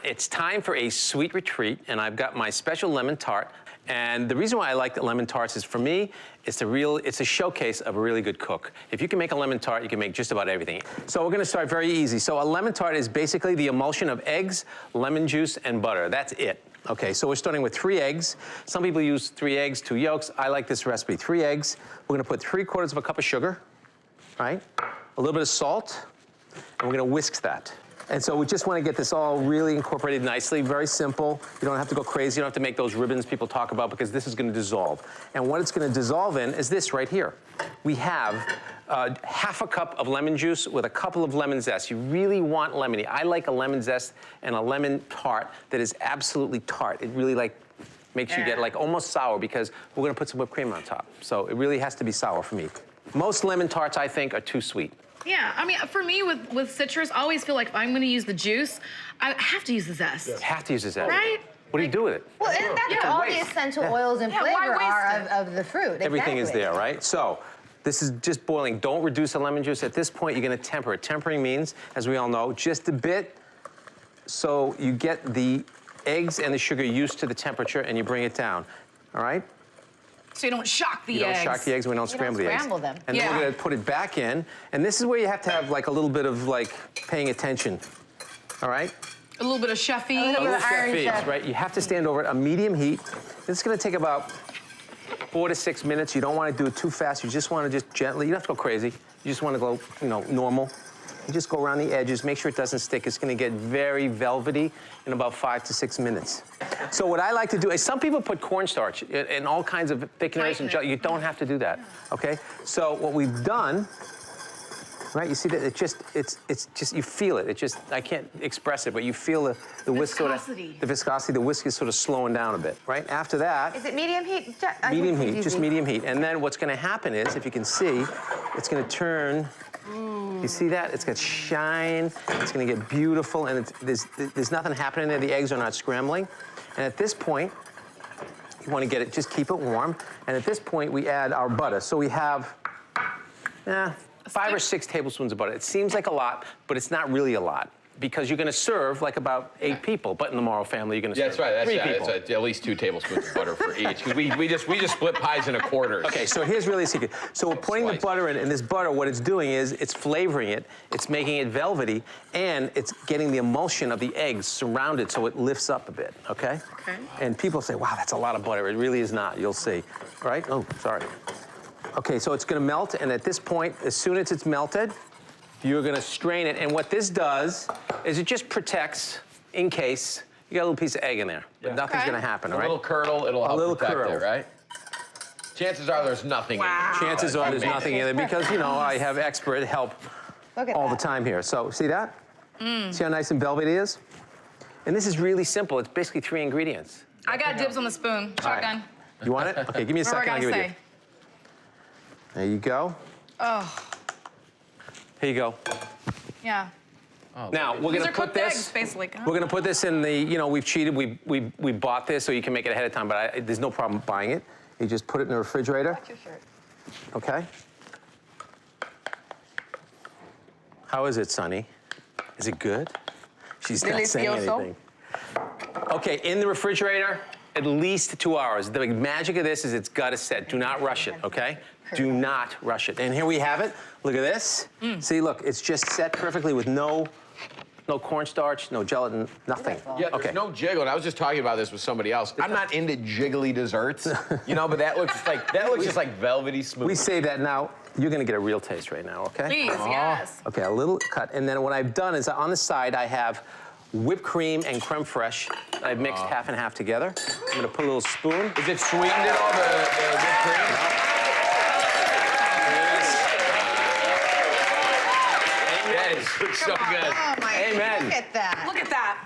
It's time for a sweet retreat, and I've got my special lemon tart. And the reason why I like the lemon tarts is, for me, it's a showcase of a really good cook. If you can make a lemon tart, you can make just about everything. So we're gonna start very easy. So a lemon tart is basically the emulsion of eggs, lemon juice, and butter. That's it. Okay, so we're starting with 3 eggs. Some people use 3 eggs, 2 yolks. I like this recipe, 3 eggs. We're gonna put 3/4 of a cup of sugar, right? A little bit of salt, and we're gonna whisk that. And so we just want to get this all really incorporated nicely, very simple. You don't have to go crazy. You don't have to make those ribbons people talk about, because this is going to dissolve. And what it's going to dissolve in is this right here. We have half a cup of lemon juice with a couple of lemon zest. You really want lemony. I like a lemon zest and a lemon tart that is absolutely tart. It really makes you get almost sour, because we're going to put some whipped cream on top. So it really has to be sour for me. Most lemon tarts, I think, are too sweet. Yeah, I mean, for me, with citrus, I always feel like if I'm gonna use the juice, I have to use the zest. You have to use the zest. Right? What do you do with it? Well, and that's all the essential oils and flavor are of the fruit. Everything is there, right? So this is just boiling. Don't reduce the lemon juice. At this point, you're gonna temper it. Tempering means, as we all know, just a bit, so you get the eggs and the sugar used to the temperature, and you bring it down, all right? So you don't shock the eggs. You don't shock the eggs, we don't scramble the eggs. Scramble them. And then we're gonna put it back in, and this is where you have to have a little bit of paying attention, all right? A little bit of chef-y. A little chef-y, right? You have to stand over it, a medium heat. This is gonna take about 4 to 6 minutes. You don't wanna do it too fast. You just wanna gently, you don't have to go crazy. You just wanna go, normal. You just go around the edges, make sure it doesn't stick. It's gonna get very velvety in about 5 to 6 minutes. So what I like to do is, some people put cornstarch in all kinds of thickeners and you don't have to do that, okay? So what we've done, right, you see that it's just, you feel it. I can't express it, but you feel the whisk viscosity. The viscosity, the whisk is sort of slowing down a bit, right? After that. Is it medium heat? Medium heat, just medium heat. And then what's gonna happen is, if you can see, it's gonna turn. You see that? It's got shine, it's gonna get beautiful, and there's nothing happening there. The eggs are not scrambling. And at this point, you wanna just keep it warm. And at this point, we add our butter. So we have 5 or 6 tablespoons of butter. It seems like a lot, but it's not really a lot, because you're gonna serve about 8 people. But in the Morrow family, you're gonna serve 3 people. It's at least 2 tablespoons of butter for each, because we just split pies into quarters. Okay, so here's really a secret. So we're putting the butter in, and this butter, what it's doing is it's flavoring it, it's making it velvety, and it's getting the emulsion of the eggs surrounded so it lifts up a bit, okay? Okay. And people say, wow, that's a lot of butter. It really is not, you'll see. Right? Oh, sorry. Okay, so it's gonna melt, and at this point, as soon as it's melted, you're gonna strain it, and what this does is it just protects, in case you got a little piece of egg in there, but nothing's gonna happen, all right? A little curdle, it'll help protect it, right? Chances are there's nothing in there. Chances are there's nothing in there, because, I have expert help all the time here. So, see that? See how nice and velvety it is? And this is really simple. It's basically 3 ingredients. I got dibs on the spoon. Shotgun. You want it? Okay, give me a second, I'll give it to you. There you go. Oh. Here you go. Yeah. Oh, now, we're gonna put this, eggs, basically. we're gonna put this in the, we've cheated, we bought this so you can make it ahead of time, but there's no problem buying it. You just put it in the refrigerator. That's your shirt. Okay. How is it, Sonny? Is it good? She's not saying anything. Okay, in the refrigerator, at least 2 hours. The magic of this is it's gotta set. Do not rush it, okay? Do not rush it. And here we have it. Look at this. See, look, it's just set perfectly with no cornstarch, no gelatin, nothing. Yeah, there's no jiggle, and I was just talking about this with somebody else. I'm not into jiggly desserts, but that looks just like velvety smooth. We say that now. You're gonna get a real taste right now, okay? Please, yes. Okay, a little cut, and then what I've done is on the side I have whipped cream and creme fraiche. I've mixed half and half together. I'm gonna put a little spoon. Is it sweetened at all, the whipped cream? That is so good. Oh my, Amen. look at that. Look at that.